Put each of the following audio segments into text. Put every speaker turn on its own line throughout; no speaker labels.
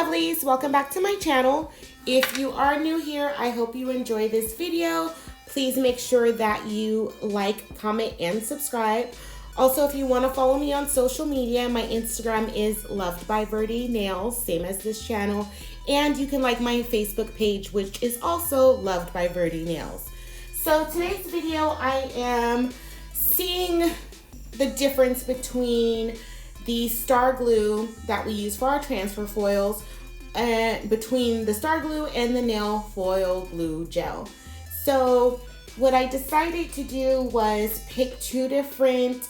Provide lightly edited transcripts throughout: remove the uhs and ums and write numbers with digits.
lovelies, welcome back to my channel. If you are new here, I hope you enjoy this video. Please make sure that you like, comment, and subscribe. Also, if you want to follow me on social media, my Instagram is lovedbyverdie nails, same as this channel. And you can like my Facebook page, which is also Loved by Verdie Nails. So today's video, I am seeing the difference between the star glue that we use for our transfer foils, between the star glue and the nail foil glue gel. So what I decided to do was pick two different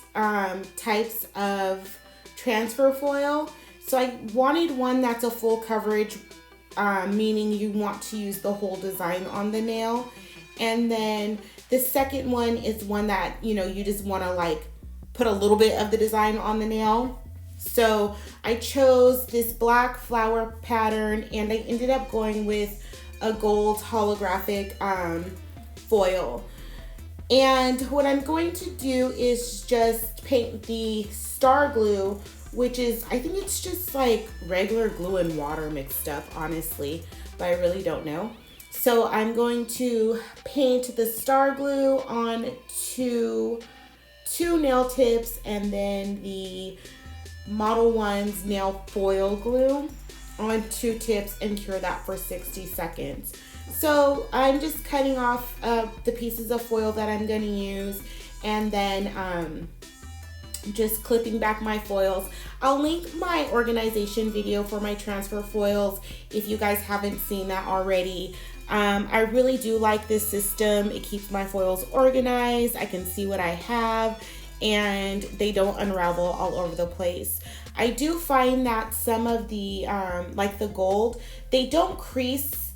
types of transfer foil. So I wanted one that's a full coverage, meaning you want to use the whole design on the nail. And then the second one is one that, you just want to like put a little bit of the design on the nail. So I chose this black flower pattern, and I ended up going with a gold holographic foil. And what I'm going to do is just paint the star glue, which is, I think it's just like regular glue and water mixed up, honestly, but I really don't know. So I'm going to paint the star glue on two nail tips, and then the Modelones nail foil glue on 2 tips, and cure that for 60 seconds. So I'm just cutting off the pieces of foil that I'm going to use, and then just clipping back my foils. I'll link my organization video for my transfer foils if you guys haven't seen that already. I really do like this system. It keeps my foils organized. I can see what I have, and they don't unravel all over the place. I do find that some of the, like the gold, they don't crease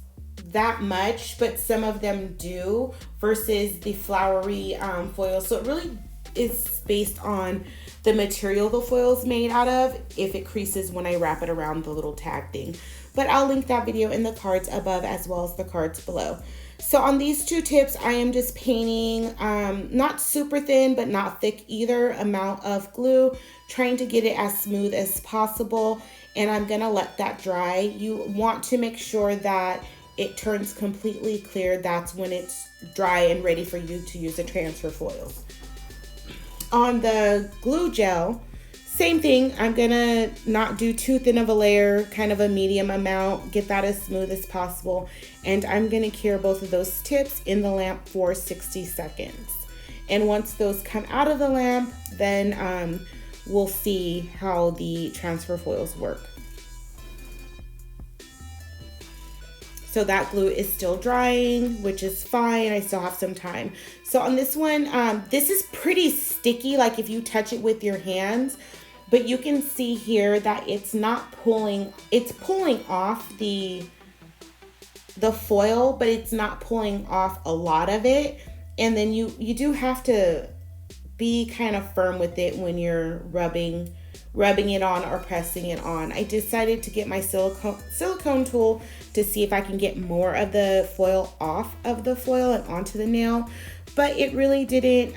that much, but some of them do, versus the flowery foil. So it really is based on the material the foil is made out of, if it creases when I wrap it around the little tag thing. But I'll link that video in the cards above as well as the cards below. So on these 2 tips, I am just painting, not super thin, but not thick either, amount of glue, trying to get it as smooth as possible. And I'm gonna let that dry. You want to make sure that it turns completely clear. That's when it's dry and ready for you to use the transfer foils. On the glue gel, same thing. I'm gonna not do too thin of a layer, kind of a medium amount, get that as smooth as possible. And I'm gonna cure both of those tips in the lamp for 60 seconds. And once those come out of the lamp, then we'll see how the transfer foils work. So that glue is still drying, which is fine. I still have some time. So on this one, this is pretty sticky, like if you touch it with your hands, but you can see here that it's not pulling, it's pulling off the foil, but it's not pulling off a lot of it. And then you do have to be kind of firm with it when you're rubbing it on or pressing it on. I decided to get my silicone tool to see if I can get more of the foil off of the foil and onto the nail, but it really didn't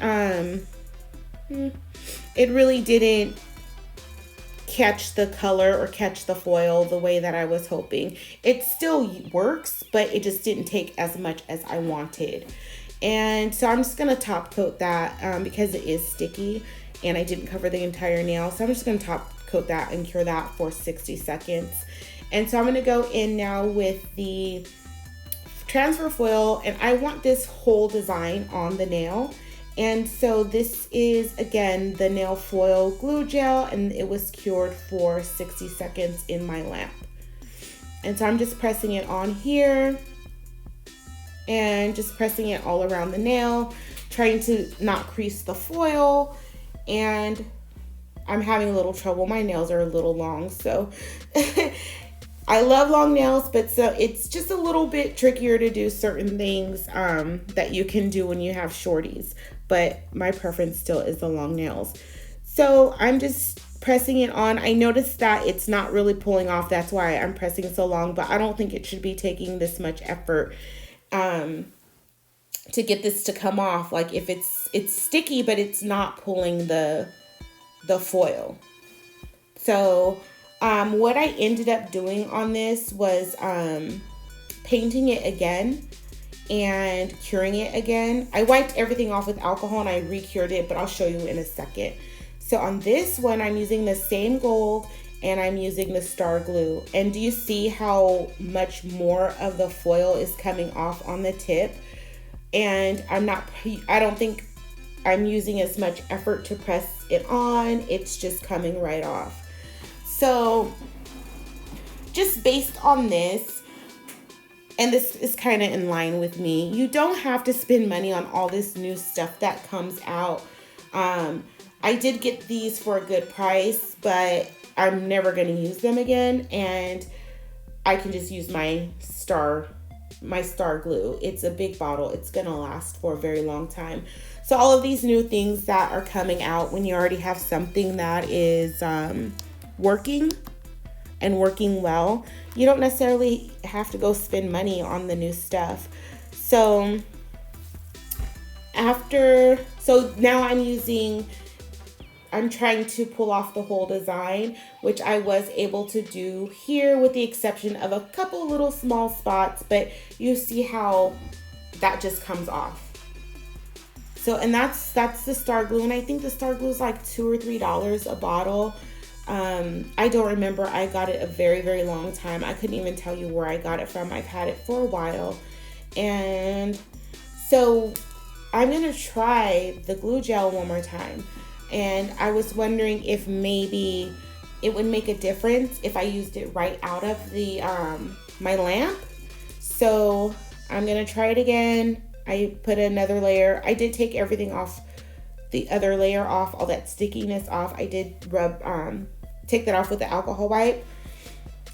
catch the color or catch the foil the way that I was hoping. It still works, but it just didn't take as much as I wanted. And so I'm just gonna top coat that because it is sticky and I didn't cover the entire nail. So I'm just gonna top coat that and cure that for 60 seconds. And so I'm gonna go in now with the transfer foil, and I want this whole design on the nail. And so this is, again, the nail foil glue gel, and it was cured for 60 seconds in my lamp. And so I'm just pressing it on here and just pressing it all around the nail, trying to not crease the foil. And I'm having a little trouble. My nails are a little long, so I love long nails, but so it's just a little bit trickier to do certain things that you can do when you have shorties. But my preference still is the long nails. So I'm just pressing it on. I noticed that it's not really pulling off. That's why I'm pressing so long, but I don't think it should be taking this much effort to get this to come off. Like if it's sticky, but it's not pulling the foil. So What I ended up doing on this was painting it again and curing it again. I wiped everything off with alcohol and I re-cured it, but I'll show you in a second. So on this one, I'm using the same gold and I'm using the star glue. And do you see how much more of the foil is coming off on the tip? And I don't think I'm using as much effort to press it on. It's just coming right off. So just based on this, and this is kind of in line with me, you don't have to spend money on all this new stuff that comes out. I did get these for a good price, but I'm never going to use them again. And I can just use my star glue. It's a big bottle. It's going to last for a very long time. So all of these new things that are coming out when you already have something that is working and working well, you don't necessarily have to go spend money on the new stuff. So now I'm trying to pull off the whole design, which I was able to do here with the exception of a couple little small spots, but you see how that just comes off. So, and that's the star glue, and I think the star glue is like $2 or $3 a bottle. I don't remember. I got it a very, very long time. I couldn't even tell you where I got it from. I've had it for a while. And so I'm going to try the glue gel one more time. And I was wondering if maybe it would make a difference if I used it right out of the my lamp. So I'm going to try it again. I put another layer. I did take everything off, the other layer off, all that stickiness off. I did take that off with the alcohol wipe.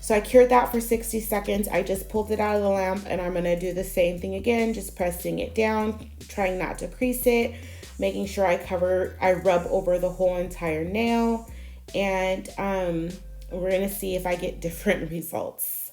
So I cured that for 60 seconds. I just pulled it out of the lamp, and I'm gonna do the same thing again, just pressing it down, trying not to crease it, making sure I rub over the whole entire nail, and we're gonna see if I get different results.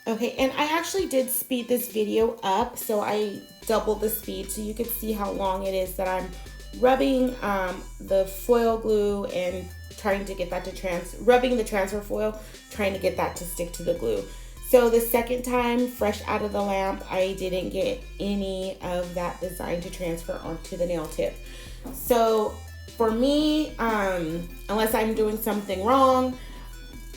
Okay, and I actually did speed this video up, so I doubled the speed so you could see how long it is that I'm rubbing the foil glue and trying to get that to rubbing the transfer foil, trying to get that to stick to the glue. So the second time, fresh out of the lamp, I didn't get any of that design to transfer onto the nail tip. So for me, unless I'm doing something wrong,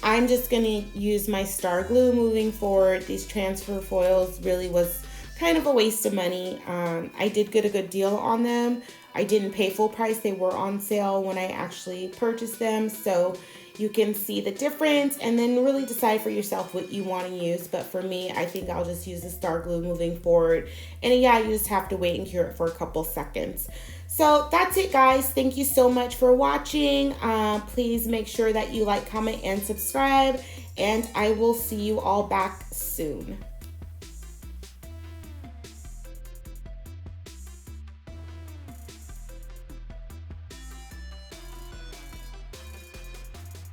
I'm just going to use my star glue moving forward. These transfer foils really was kind of a waste of money. I did get a good deal on them. I didn't pay full price. They were on sale when I actually purchased them. So you can see the difference and then really decide for yourself what you want to use. But for me, I think I'll just use the star glue moving forward. And yeah, you just have to wait and cure it for a couple seconds. So that's it, guys. Thank you so much for watching. Please make sure that you like, comment, and subscribe. And I will see you all back soon.